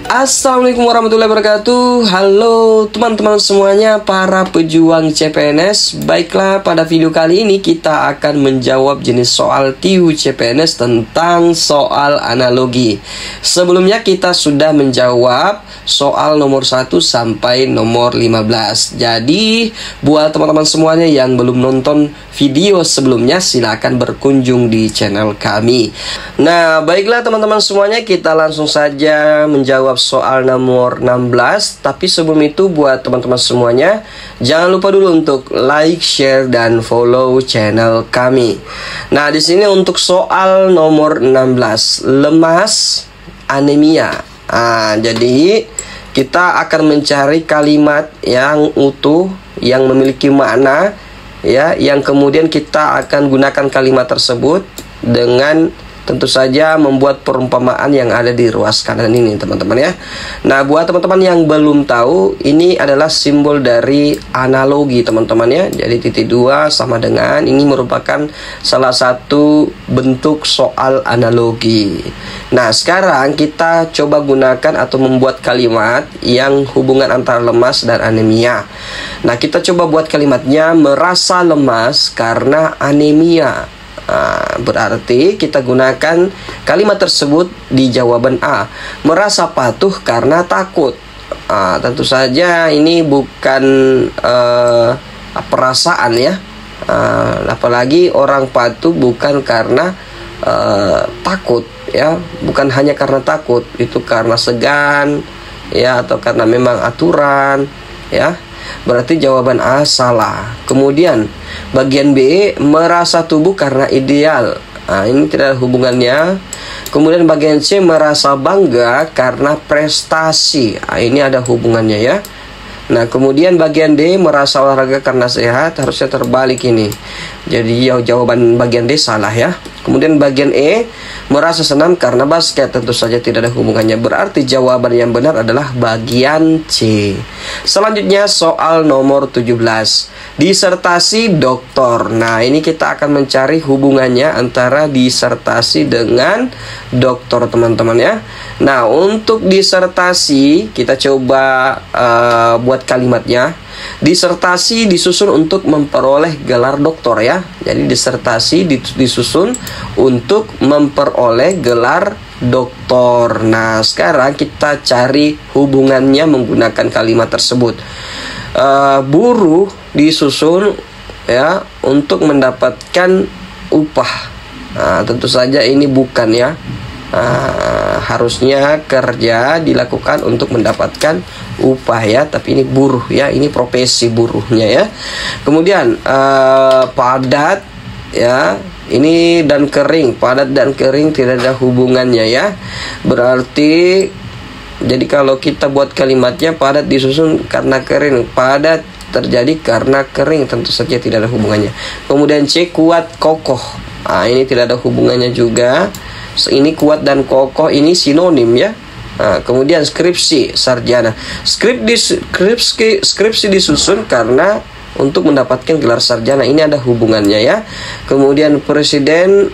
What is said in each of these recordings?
Assalamualaikum warahmatullahi wabarakatuh. Halo teman-teman semuanya, para pejuang CPNS. Baiklah, pada video kali ini kita akan menjawab jenis soal TIU CPNS tentang soal analogi. Sebelumnya kita sudah menjawab soal nomor 1 sampai nomor 15. Jadi buat teman-teman semuanya yang belum nonton video sebelumnya, silakan berkunjung di channel kami. Nah, baiklah teman-teman semuanya, kita langsung saja menjawab soal nomor 16. Tapi sebelum itu, buat teman-teman semuanya, jangan lupa dulu untuk like, share, dan follow channel kami. Nah, di sini untuk soal nomor 16, lemas, anemia. Jadi kita akan mencari kalimat yang utuh, yang memiliki makna, ya, yang kemudian kita akan gunakan kalimat tersebut dengan tentu saja membuat perumpamaan yang ada di ruas kanan ini, teman-teman ya. Nah, buat teman-teman yang belum tahu, ini adalah simbol dari analogi, teman-teman ya. Jadi titik 2 sama dengan, ini merupakan salah satu bentuk soal analogi. Nah, sekarang kita coba gunakan atau membuat kalimat yang hubungan antara lemas dan anemia. Nah, kita coba buat kalimatnya, merasa lemas karena anemia. Berarti kita gunakan kalimat tersebut di jawaban A. Merasa patuh karena takut. Tentu saja ini bukan perasaan ya. Apalagi orang patuh bukan karena takut ya, bukan hanya karena takut, itu karena segan ya, atau karena memang aturan ya. Berarti jawaban A salah. Kemudian bagian B, merasa tubuh karena ideal. Ini tidak ada hubungannya. Kemudian bagian C, merasa bangga karena prestasi. Ini ada hubungannya ya. Nah, kemudian bagian D, merasa olahraga karena sehat. Harusnya terbalik ini. Jadi jawaban bagian D salah ya. Kemudian bagian E, merasa senang karena basket. Tentu saja tidak ada hubungannya. Berarti jawaban yang benar adalah bagian C. Selanjutnya soal nomor 17, disertasi doktor. Nah, ini kita akan mencari hubungannya antara disertasi dengan doktor, teman-teman ya. Nah, untuk disertasi kita coba buat kalimatnya. Disertasi disusun untuk memperoleh gelar doktor ya. Jadi disertasi disusun untuk memperoleh gelar doktor. Nah, sekarang kita cari hubungannya menggunakan kalimat tersebut. Buruh disusun ya untuk mendapatkan upah. Tentu saja ini bukan ya. Harusnya kerja dilakukan untuk mendapatkan upah ya, tapi ini buruh ya, ini profesi buruhnya ya. Kemudian padat ya, ini dan kering, padat dan kering tidak ada hubungannya ya. Berarti jadi kalau kita buat kalimatnya, padat disusun karena kering, padat terjadi karena kering, tentu saja tidak ada hubungannya. Kemudian C, kuat kokoh. Ini tidak ada hubungannya juga. Ini kuat dan kokoh ini sinonim ya. Kemudian skripsi, sarjana. Skripsi disusun karena untuk mendapatkan gelar sarjana, ini ada hubungannya ya. Kemudian presiden,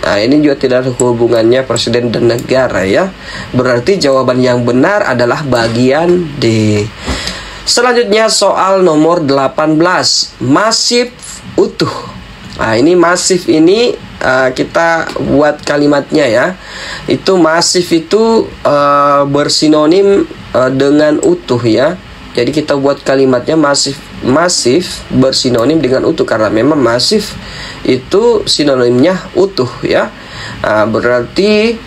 ini juga tidak ada hubungannya, presiden dan negara ya. Berarti jawaban yang benar adalah bagian D. Selanjutnya soal nomor 18, masif utuh. Ini masif ini kita buat kalimatnya ya. Itu masif itu bersinonim dengan utuh ya. Jadi kita buat kalimatnya masif bersinonim dengan utuh, karena memang masif itu sinonimnya utuh ya. Berarti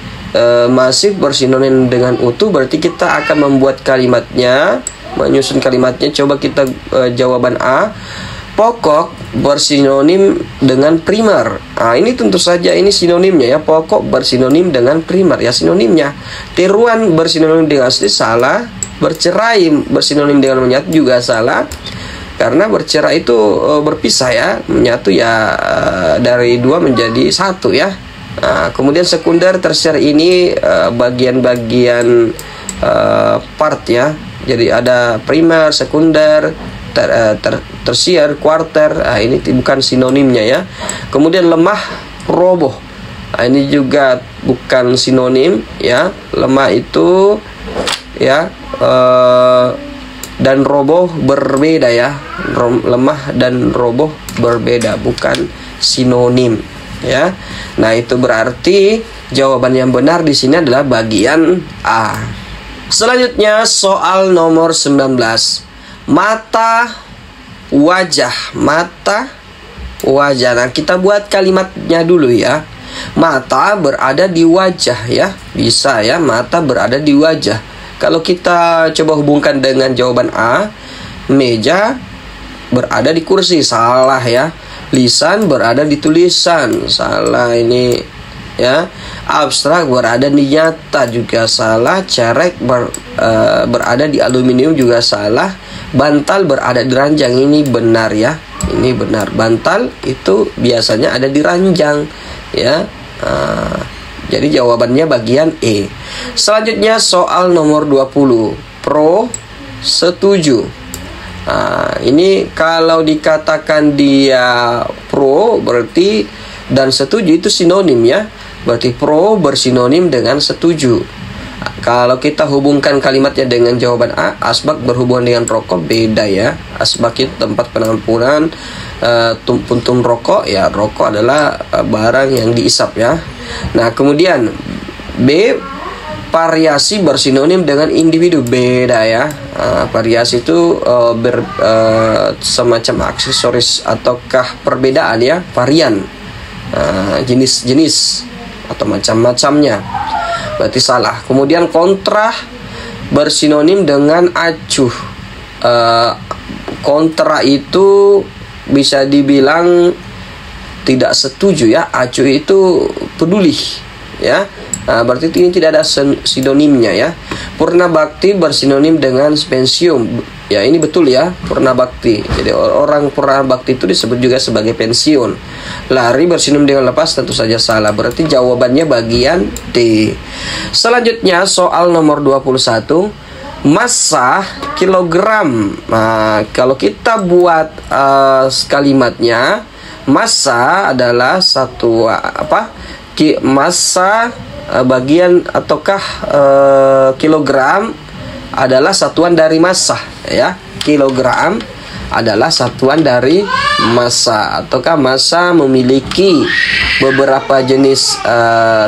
masif bersinonim dengan utuh, berarti kita akan membuat kalimatnya, menyusun kalimatnya. Coba kita jawaban A. Pokok bersinonim dengan primer. Ini tentu saja ini sinonimnya ya. Pokok bersinonim dengan primer ya, sinonimnya. Tiruan bersinonim dengan asli salah. Bercerai bersinonim dengan menyatu juga salah. Karena bercerai itu berpisah ya. Menyatu ya dari 2 menjadi 1 ya. Kemudian sekunder tersier ini bagian-bagian part ya. Jadi ada primer, sekunder, tersier, kuarter. Ini bukan sinonimnya ya. Kemudian lemah, roboh. Ini juga bukan sinonim ya. Lemah itu ya, dan roboh berbeda ya. Lemah dan roboh berbeda, bukan sinonim ya. Nah, itu berarti jawaban yang benar di sini adalah bagian A. Selanjutnya soal nomor 19. Mata, wajah. Mata, wajah. Nah, kita buat kalimatnya dulu ya. Mata berada di wajah ya. Bisa ya, mata berada di wajah. Kalau kita coba hubungkan dengan jawaban A, meja berada di kursi. Salah ya. Lisan berada di tulisan. Salah ini ya. Abstrak berada di nyata, juga salah. Cerek berada di aluminium, juga salah. Bantal berada di ranjang, ini benar ya. Ini benar. Bantal itu biasanya ada di ranjang ya. Jadi jawabannya bagian E. Selanjutnya soal nomor 20. Pro, setuju. Ini kalau dikatakan dia pro berarti dan setuju itu sinonim ya. Berarti pro bersinonim dengan setuju. Kalau kita hubungkan kalimatnya dengan jawaban A, asbak berhubungan dengan rokok, beda ya. Asbak itu tempat penampungan puntung rokok ya. Rokok adalah barang yang diisap ya. Nah, kemudian B, variasi bersinonim dengan individu, beda ya. Variasi itu semacam aksesoris ataukah perbedaan ya, varian, jenis-jenis atau macam-macamnya, berarti salah. Kemudian kontra bersinonim dengan acuh. Kontra itu bisa dibilang tidak setuju ya. Acuh itu peduli ya. Berarti ini tidak ada sinonimnya ya. Purna bakti bersinonim dengan pensiun. Ya, ini betul ya, purna bakti. Jadi orang purna bakti itu disebut juga sebagai pensiun. Lari bersinonim dengan lepas, tentu saja salah. Berarti jawabannya bagian D. Selanjutnya soal nomor 21. Massa, kilogram. Nah, kalau kita buat kalimatnya, massa adalah satu massa bagian ataukah kilogram adalah satuan dari massa ya. Kilogram adalah satuan dari massa, ataukah massa memiliki beberapa jenis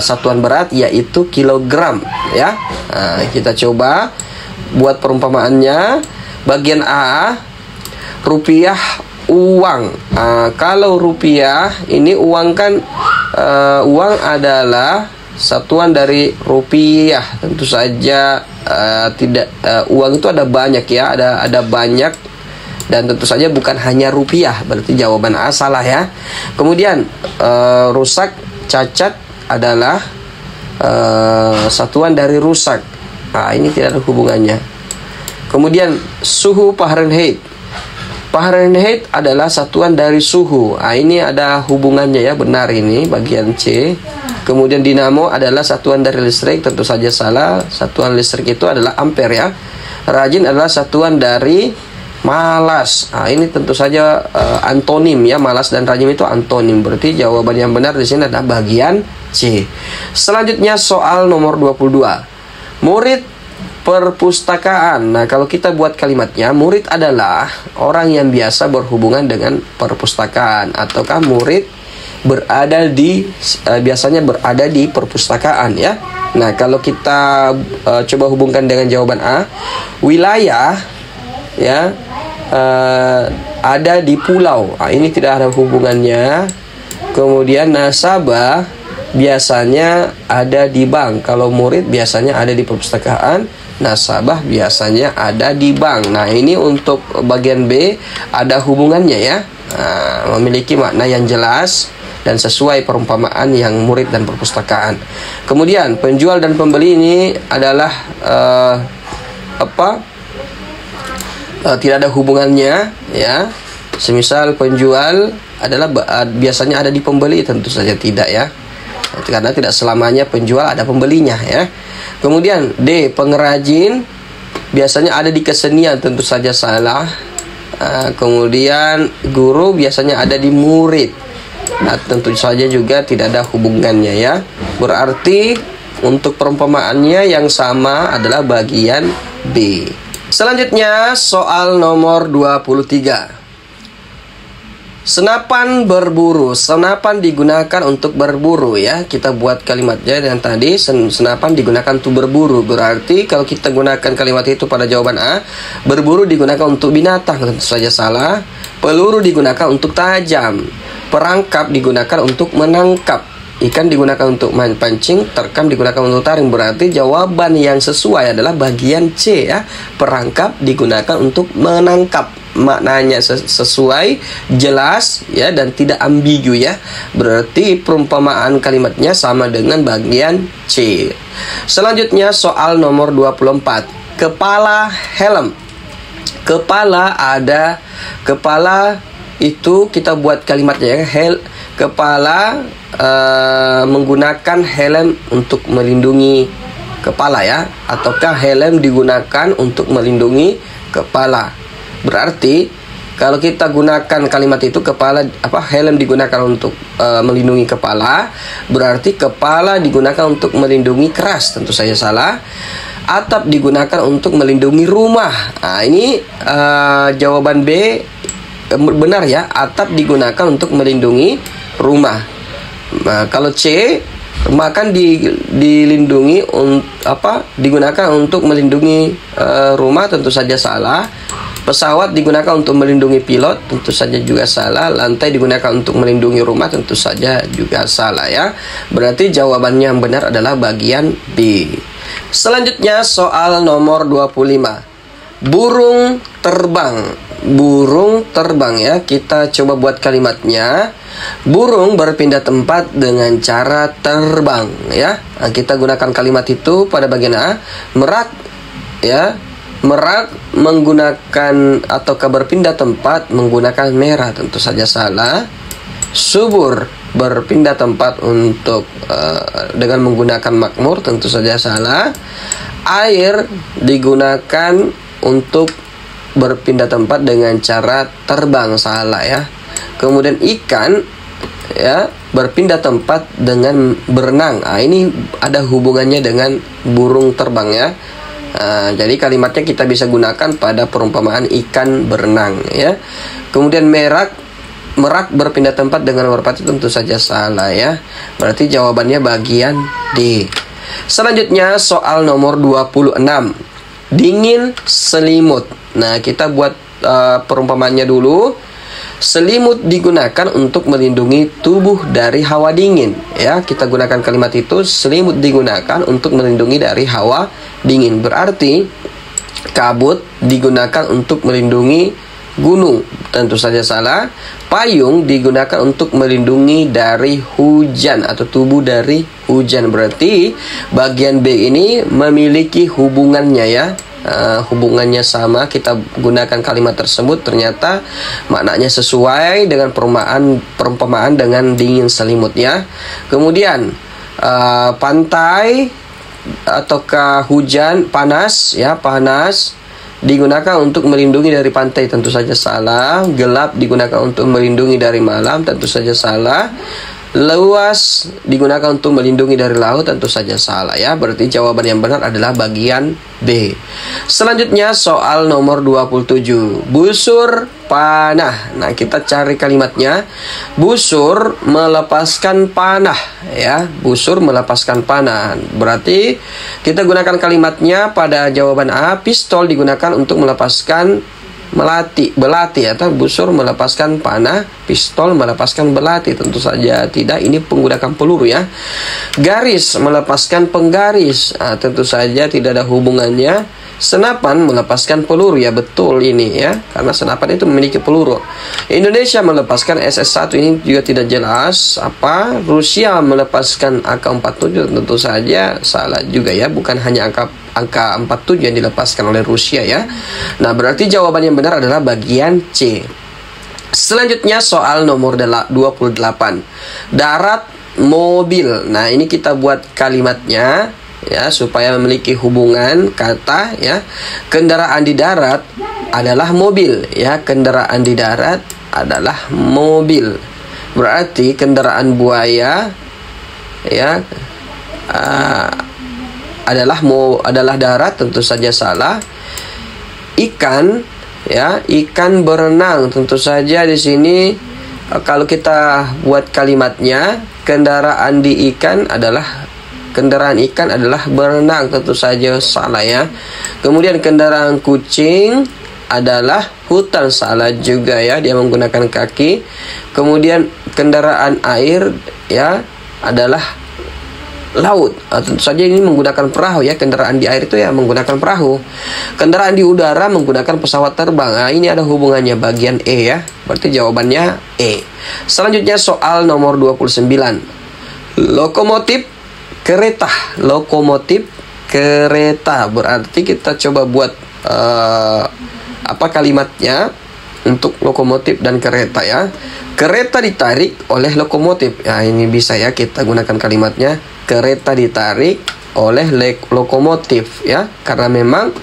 satuan berat, yaitu kilogram ya. Kita coba buat perumpamaannya. Bagian A, rupiah, uang. Kalau rupiah ini uang kan, uang adalah satuan dari rupiah. Tentu saja tidak uang itu ada banyak ya, ada banyak, dan tentu saja bukan hanya rupiah. Berarti jawaban A salah ya. Kemudian rusak, cacat adalah satuan dari rusak. Ini tidak ada hubungannya. Kemudian suhu Fahrenheit. Fahrenheit adalah satuan dari suhu. Ini ada hubungannya ya, benar ini bagian C. Kemudian dinamo adalah satuan dari listrik, tentu saja salah. Satuan listrik itu adalah ampere ya. Rajin adalah satuan dari malas. Ini tentu saja antonim ya. Malas dan rajin itu antonim. Berarti jawaban yang benar di sini adalah bagian C. Selanjutnya soal nomor 22. Murid perpustakaan. Nah, kalau kita buat kalimatnya, murid adalah orang yang biasa berhubungan dengan perpustakaan, ataukah murid biasanya berada di perpustakaan ya. Nah, kalau kita coba hubungkan dengan jawaban A, wilayah ya ada di pulau. Ini tidak ada hubungannya. Kemudian nasabah biasanya ada di bank. Kalau murid biasanya ada di perpustakaan, nasabah biasanya ada di bank. Nah, ini untuk bagian B ada hubungannya ya. Memiliki makna yang jelas dan sesuai perumpamaan yang murid dan perpustakaan. Kemudian penjual dan pembeli ini adalah tidak ada hubungannya ya. Semisal penjual adalah biasanya ada di pembeli, tentu saja tidak ya. Karena tidak selamanya penjual ada pembelinya ya. Kemudian D, pengrajin biasanya ada di kesenian, tentu saja salah. Kemudian guru biasanya ada di murid. Nah, tentu saja juga tidak ada hubungannya ya. Berarti Untuk perumpamaannya yang sama adalah bagian B. Selanjutnya soal nomor 23. Senapan berburu. Senapan digunakan untuk berburu ya. Kita buat kalimatnya yang tadi senapan digunakan untuk berburu. Berarti kalau kita gunakan kalimat itu pada jawaban A, berburu digunakan untuk binatang, tentu saja salah. Peluru digunakan untuk tajam. Perangkap digunakan untuk menangkap. Ikan digunakan untuk pancing, terkam digunakan untuk taring. Berarti jawaban yang sesuai adalah bagian C ya. Perangkap digunakan untuk menangkap. Maknanya sesuai, jelas ya, dan tidak ambigu ya. Berarti perumpamaan kalimatnya sama dengan bagian C. Selanjutnya soal nomor 24. Kepala helm. Kepala itu kita buat kalimatnya ya. Kepala menggunakan helm untuk melindungi kepala ya, ataukah helm digunakan untuk melindungi kepala. Berarti kalau kita gunakan kalimat itu helm digunakan untuk melindungi kepala, berarti kepala digunakan untuk melindungi keras, tentu saja salah. Atap digunakan untuk melindungi rumah. Nah, ini jawaban B benar ya. Atap digunakan untuk melindungi rumah. Nah, kalau C makan digunakan untuk melindungi rumah, tentu saja salah. Pesawat digunakan untuk melindungi pilot, tentu saja juga salah. Lantai digunakan untuk melindungi rumah, tentu saja juga salah ya. Berarti jawabannya yang benar adalah bagian B. Selanjutnya soal nomor 25. Burung terbang. Burung terbang ya. Kita coba buat kalimatnya. Burung berpindah tempat dengan cara terbang ya. Nah, kita gunakan kalimat itu pada bagian A. Merak ya. Merak menggunakan ataukah berpindah tempat menggunakan merah, tentu saja salah. Subur berpindah tempat untuk dengan menggunakan makmur, tentu saja salah. Air digunakan untuk berpindah tempat dengan cara terbang, salah ya. Kemudian ikan ya berpindah tempat dengan berenang. Nah, ini ada hubungannya dengan burung terbang ya. Jadi kalimatnya kita bisa gunakan pada perumpamaan ikan berenang ya. Kemudian merak berpindah tempat dengan merpati, tentu saja salah ya. Berarti jawabannya bagian D. Selanjutnya soal nomor 26. Dingin selimut. Nah, kita buat perumpamaannya dulu. Selimut digunakan untuk melindungi tubuh dari hawa dingin ya. Kita gunakan kalimat itu, selimut digunakan untuk melindungi dari hawa dingin. Berarti kabut digunakan untuk melindungi gunung, tentu saja salah. Payung digunakan untuk melindungi dari hujan atau tubuh dari hujan. Berarti bagian B ini memiliki hubungannya ya. Hubungannya sama, kita gunakan kalimat tersebut, ternyata maknanya sesuai dengan perumpamaan dengan dingin selimut ya. Kemudian pantai ataukah hujan, panas ya, panas digunakan untuk melindungi dari pantai, tentu saja salah. Gelap digunakan untuk melindungi dari malam, tentu saja salah. Luas digunakan untuk melindungi dari laut, tentu saja salah ya. Berarti jawaban yang benar adalah bagian B. Selanjutnya soal nomor 27. Busur panah. Nah, kita cari kalimatnya. Busur melepaskan panah ya. Busur melepaskan panah. Berarti kita gunakan kalimatnya pada jawaban A. Pistol digunakan untuk melepaskan belati atau busur melepaskan panah, pistol melepaskan belati, tentu saja tidak, ini menggunakan peluru ya. Garis melepaskan penggaris, tentu saja tidak ada hubungannya. Senapan melepaskan peluru ya, betul ini ya, karena senapan itu memiliki peluru. Indonesia melepaskan SS1, ini juga tidak jelas. Rusia melepaskan AK-47, tentu saja salah juga ya, bukan hanya angka 47 yang dilepaskan oleh Rusia ya. Nah, berarti jawaban yang benar adalah bagian C. Selanjutnya soal nomor 28. Darat mobil. Nah, ini kita buat kalimatnya ya supaya memiliki hubungan kata ya. Kendaraan di darat adalah mobil ya. Kendaraan di darat adalah mobil. Berarti kendaraan buaya ya adalah darat, tentu saja salah. Ikan, ya, ikan berenang, tentu saja di sini kalau kita buat kalimatnya, kendaraan ikan adalah berenang, tentu saja salah ya. Kemudian kendaraan kucing adalah hutan, salah juga ya, dia menggunakan kaki. Kemudian kendaraan air ya adalah laut, tentu saja ini menggunakan perahu ya. Kendaraan di air itu ya menggunakan perahu. Kendaraan di udara menggunakan pesawat terbang. Nah, ini ada hubungannya, bagian E ya. Berarti jawabannya E. Selanjutnya soal nomor 29. Lokomotif kereta. Lokomotif kereta. Berarti kita coba buat kalimatnya untuk lokomotif dan kereta ya. Kereta ditarik oleh lokomotif. Ya, ini bisa ya kita gunakan kalimatnya. Kereta ditarik oleh lokomotif ya, karena memang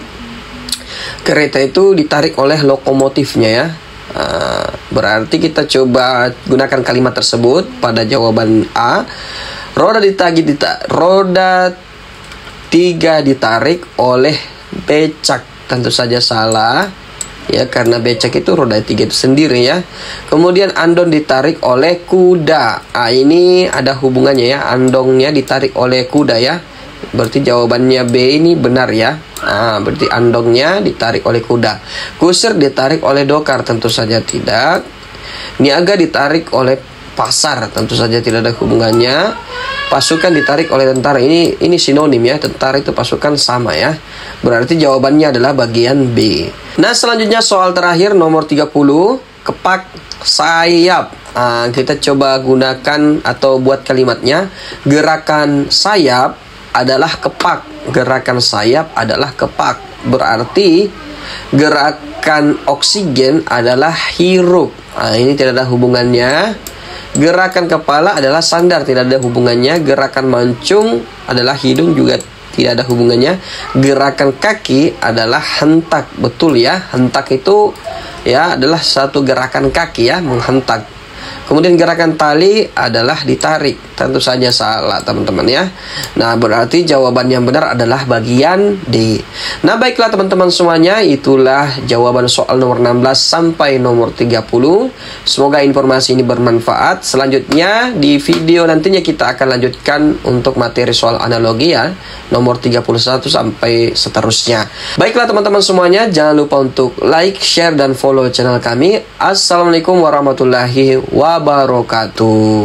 kereta itu ditarik oleh lokomotifnya ya. Berarti kita coba gunakan kalimat tersebut pada jawaban A. Roda tiga ditarik oleh becak, tentu saja salah ya, karena becak itu roda tiga itu sendiri ya. Kemudian andong ditarik oleh kuda. Ini ada hubungannya ya, andongnya ditarik oleh kuda ya. Berarti jawabannya B ini benar ya. Berarti andongnya ditarik oleh kuda. Kusir ditarik oleh dokar, tentu saja tidak. Niaga ditarik oleh pasar, tentu saja tidak ada hubungannya. Pasukan ditarik oleh tentara, ini sinonim ya, tentara itu pasukan sama ya. Berarti jawabannya adalah bagian B. Nah, selanjutnya soal terakhir nomor 30, kepak sayap. Kita coba gunakan atau buat kalimatnya. Gerakan sayap adalah kepak. Gerakan sayap adalah kepak. Berarti gerakan oksigen adalah hirup. Ini tidak ada hubungannya. Gerakan kepala adalah sandar, tidak ada hubungannya. Gerakan mancung adalah hidung, juga tidak ada hubungannya. Gerakan kaki adalah hentak, betul ya. Hentak itu ya adalah satu gerakan kaki ya, menghentak. Kemudian gerakan tali adalah ditarik, tentu saja salah teman-teman ya. Nah, berarti jawaban yang benar adalah bagian D. Nah, baiklah teman-teman semuanya, itulah jawaban soal nomor 16 sampai nomor 30. Semoga informasi ini bermanfaat. Selanjutnya di video nantinya kita akan lanjutkan untuk materi soal analogi ya, nomor 31 sampai seterusnya. Baiklah teman-teman semuanya, jangan lupa untuk like, share, dan follow channel kami. Assalamualaikum warahmatullahi wabarakatuh.